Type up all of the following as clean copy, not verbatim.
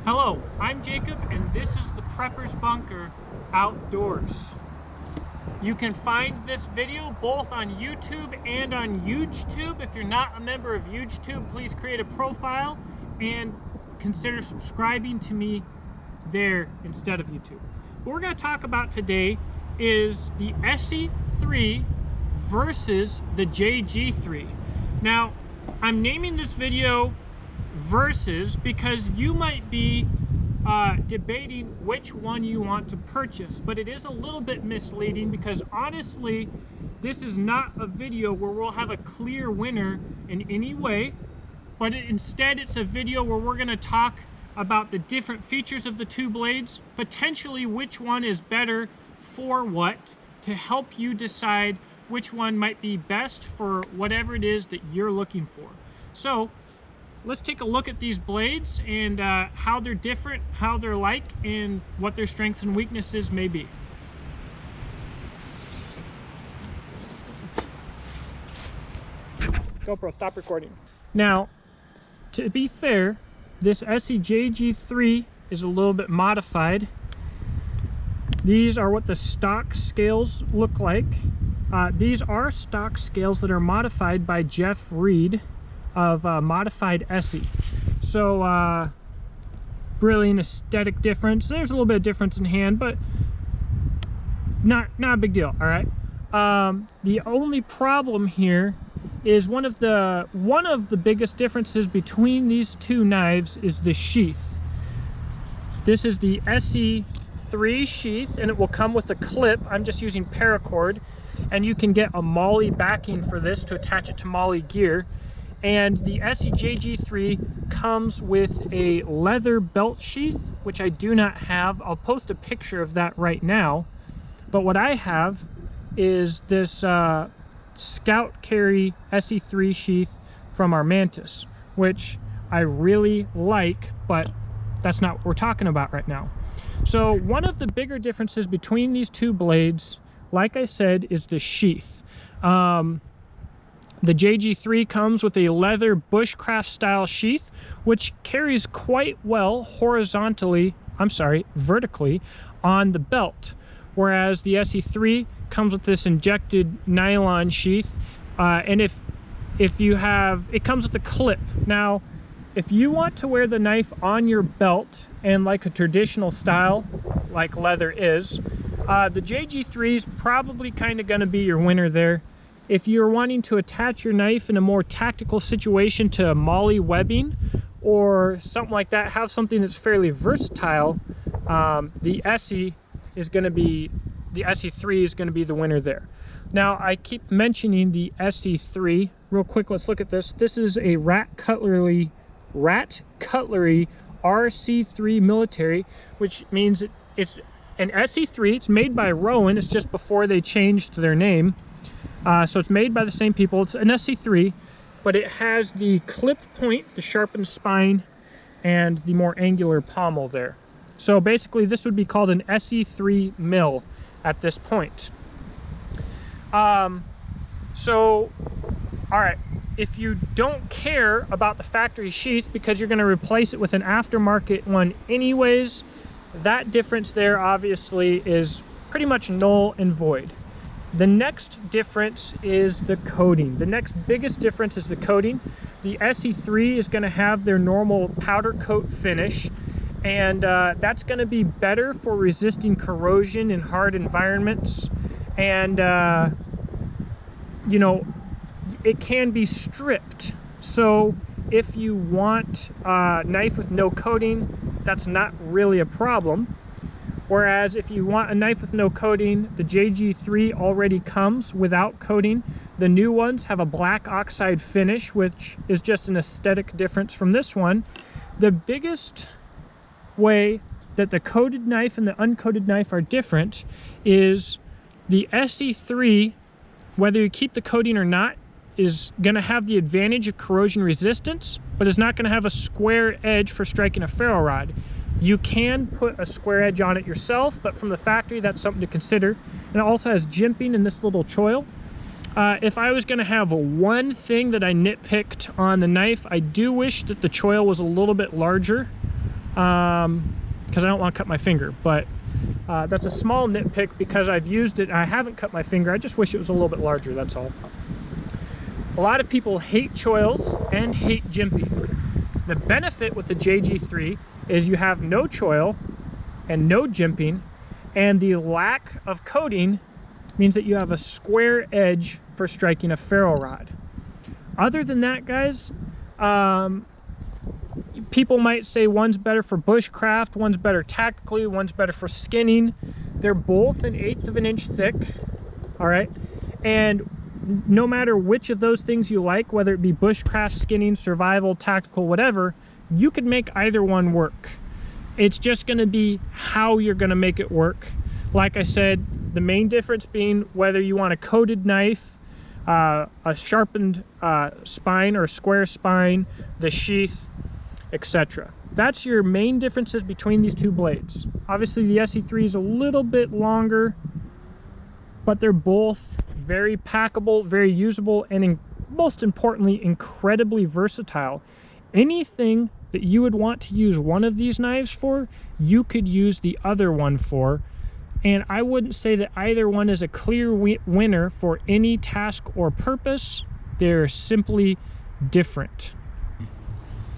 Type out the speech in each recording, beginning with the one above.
Hello, I'm Jacob and this is the Prepper's Bunker Outdoors. You can find this video both on YouTube and on YouTube. If you're not a member of YouTube, please create a profile and consider subscribing to me there instead of YouTube. What we're going to talk about today is the Esee 3 versus the Jg3. Now, I'm naming this video versus because you might be debating which one you want to purchase, but it is a little bit misleading because honestly this is not a video where we'll have a clear winner in any way, but instead it's a video where we're going to talk about the different features of the two blades, potentially which one is better for what, to help you decide which one might be best for whatever it is that you're looking for. So let's take a look at these blades and how they're different, how they're like, and what their strengths and weaknesses may be. GoPro, stop recording. Now, to be fair, this Esee Jg3 is a little bit modified. These are what the stock scales look like. These are stock scales that are modified by Jeff Reed of Modified Esee. So really an aesthetic difference. There's a little bit of difference in hand, but not a big deal. All right. The only problem here is one of the biggest differences between these two knives is the sheath. This is the Esee 3 sheath, and it will come with a clip. I'm just using paracord, and you can get a MOLLE backing for this to attach it to MOLLE gear. And the Esee Jg3 comes with a leather belt sheath, which I do not have. I'll post a picture of that right now. But what I have is this Scout Carry Esee 3 sheath from our Mantis, which I really like, but that's not what we're talking about right now. So one of the bigger differences between these two blades, like I said, is the sheath. The Jg3 comes with a leather bushcraft style sheath, which carries quite well vertically on the belt. Whereas the Esee 3 comes with this injected nylon sheath, and it comes with a clip. Now, if you want to wear the knife on your belt and like a traditional style, like leather is, the Jg3 is probably kind of going to be your winner there. If you're wanting to attach your knife in a more tactical situation to MOLLE webbing or something like that, have something that's fairly versatile, the Esee 3 is going to be the winner there. Now, I keep mentioning the Esee 3. Real quick, let's look at this. This is a Rat Cutlery RC3 military, which means it's an Esee 3. It's made by Rowan. It's just before they changed their name. So it's made by the same people. It's an Esee 3, but it has the clip point, the sharpened spine, and the more angular pommel there. So basically this would be called an Esee 3 mil at this point. All right, if you don't care about the factory sheath because you're going to replace it with an aftermarket one anyways, that difference there obviously is pretty much null and void. The next difference is the coating. The next biggest difference is the coating. The Esee 3 is going to have their normal powder coat finish, and that's going to be better for resisting corrosion in hard environments. And you know, it can be stripped. So if you want a knife with no coating, that's not really a problem. Whereas if you want a knife with no coating, the Jg3 already comes without coating. The new ones have a black oxide finish, which is just an aesthetic difference from this one. The biggest way that the coated knife and the uncoated knife are different is the Esee 3, whether you keep the coating or not, is going to have the advantage of corrosion resistance, but is not going to have a square edge for striking a ferro rod. You can put a square edge on it yourself, but from the factory, that's something to consider. And it also has jimping in this little choil. If I was going to have one thing that I nitpicked on the knife, I do wish that the choil was a little bit larger. because I don't want to cut my finger. But that's a small nitpick because I've used it and I haven't cut my finger. I just wish it was a little bit larger, that's all. A lot of people hate choils and hate jimping. The benefit with the Jg3 is you have no choil and no jimping, and the lack of coating means that you have a square edge for striking a ferro rod. Other than that, guys, people might say one's better for bushcraft, one's better tactically, one's better for skinning. They're both 1/8 of an inch thick, all right? And no matter which of those things you like, whether it be bushcraft, skinning, survival, tactical, whatever, you could make either one work. It's just gonna be how you're gonna make it work. Like I said, the main difference being whether you want a coated knife, a sharpened spine or a square spine, the sheath, etc. That's your main differences between these two blades. Obviously the Esee3 is a little bit longer, but they're both very packable, very usable, and most importantly, incredibly versatile. Anything that you would want to use one of these knives for, you could use the other one for. And I wouldn't say that either one is a clear winner for any task or purpose. They're simply different.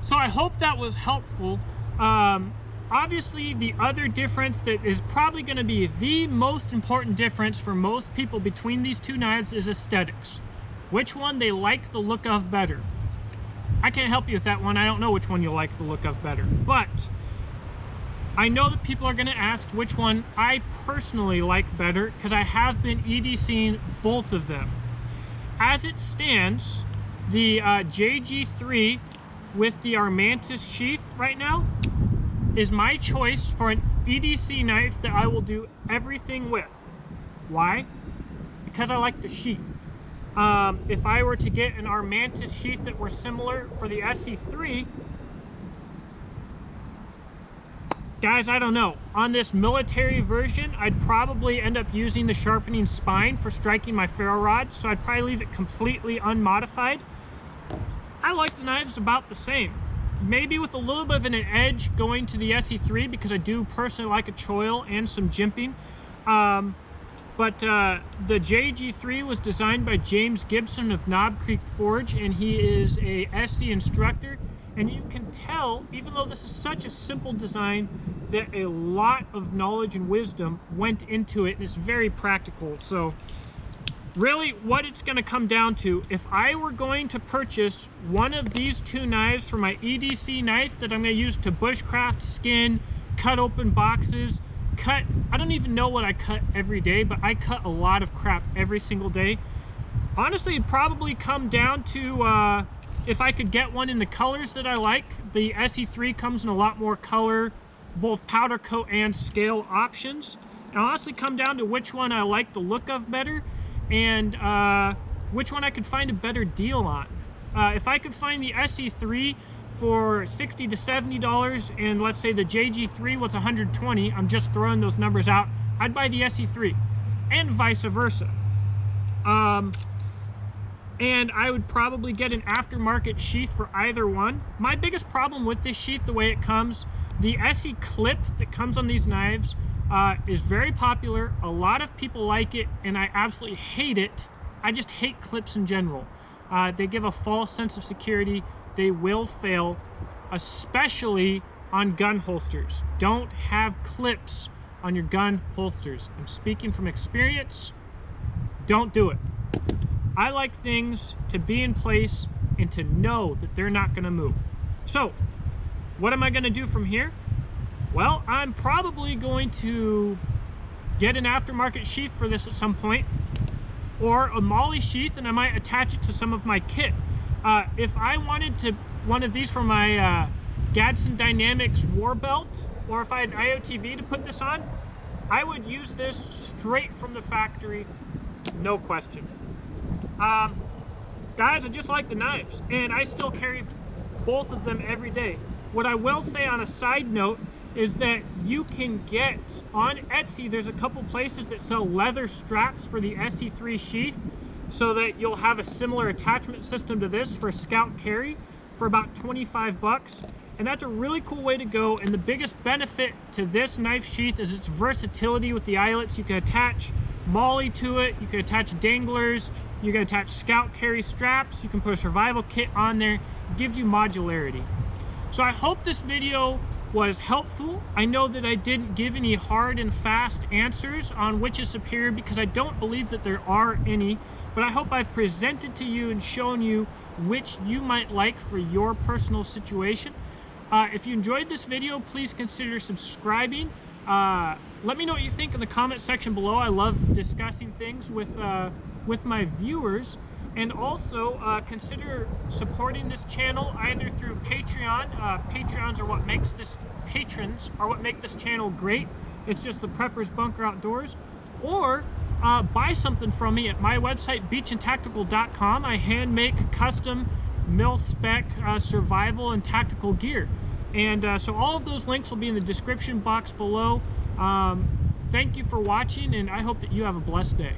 So I hope that was helpful. Obviously, the other difference that is probably going to be the most important difference for most people between these two knives is aesthetics. Which one they like the look of better. I can't help you with that one. I don't know which one you like the look of better. But I know that people are going to ask which one I personally like better, because I have been EDCing both of them. As it stands, the Jg3 with the Armantis sheath right now is my choice for an EDC knife that I will do everything with. Why? Because I like the sheath. If I were to get an Armantis sheath that were similar for the Esee3, guys, I don't know. On this military version, I'd probably end up using the sharpening spine for striking my ferro rods, so I'd probably leave it completely unmodified. I like the knives about the same. Maybe with a little bit of an edge going to the Esee3 because I do personally like a choil and some jimping. But the Jg3 was designed by James Gibson of Knob Creek Forge, and he is a SC instructor. And you can tell, even though this is such a simple design, that a lot of knowledge and wisdom went into it, and it's very practical. So really what it's going to come down to, if I were going to purchase one of these two knives for my EDC knife that I'm going to use to bushcraft, skin, cut open boxes, cut, I don't even know what I cut every day, but I cut a lot of crap every single day. Honestly, it'd probably come down to if I could get one in the colors that I like. The Esee3 comes in a lot more color, both powder coat and scale options. It'll honestly come down to which one I like the look of better, and which one I could find a better deal on. If I could find the Esee3 for $60 to $70, and let's say the Jg3 was $120, I'm just throwing those numbers out, I'd buy the Esee3, and vice versa. And I would probably get an aftermarket sheath for either one. My biggest problem with this sheath, the way it comes, the Esee clip that comes on these knives is very popular. A lot of people like it, and I absolutely hate it. I just hate clips in general. They give a false sense of security. They will fail, especially on gun holsters. Don't have clips on your gun holsters. I'm speaking from experience. Don't do it. I like things to be in place and to know that they're not going to move. So, what am I going to do from here? Well, I'm probably going to get an aftermarket sheath for this at some point, or a MOLLE sheath, and I might attach it to some of my kit. If I wanted to one of these for my Gadsden Dynamics war belt, or if I had IOTV to put this on, I would use this straight from the factory, no question. Guys, I just like the knives, and I still carry both of them every day. What I will say on a side note is that you can get on Etsy, there's a couple places that sell leather straps for the Esee3 sheath, so that you'll have a similar attachment system to this for scout carry for about 25 bucks. And that's a really cool way to go. And the biggest benefit to this knife sheath is its versatility with the eyelets. You can attach molly to it, you can attach danglers, you can attach scout carry straps, you can put a survival kit on there. It gives you modularity. So I hope this video was helpful. I know that I didn't give any hard and fast answers on which is superior, because I don't believe that there are any, but I hope I've presented to you and shown you which you might like for your personal situation. If you enjoyed this video, please consider subscribing. Let me know what you think in the comment section below. I love discussing things with my viewers. And also consider supporting this channel either through Patreon. Patrons are what makes this, patrons are what make this channel great. It's just the Preppers Bunker Outdoors. Or buy something from me at my website, beachandtactical.com. I hand make custom mil-spec survival and tactical gear. And so all of those links will be in the description box below. Thank you for watching, and I hope that you have a blessed day.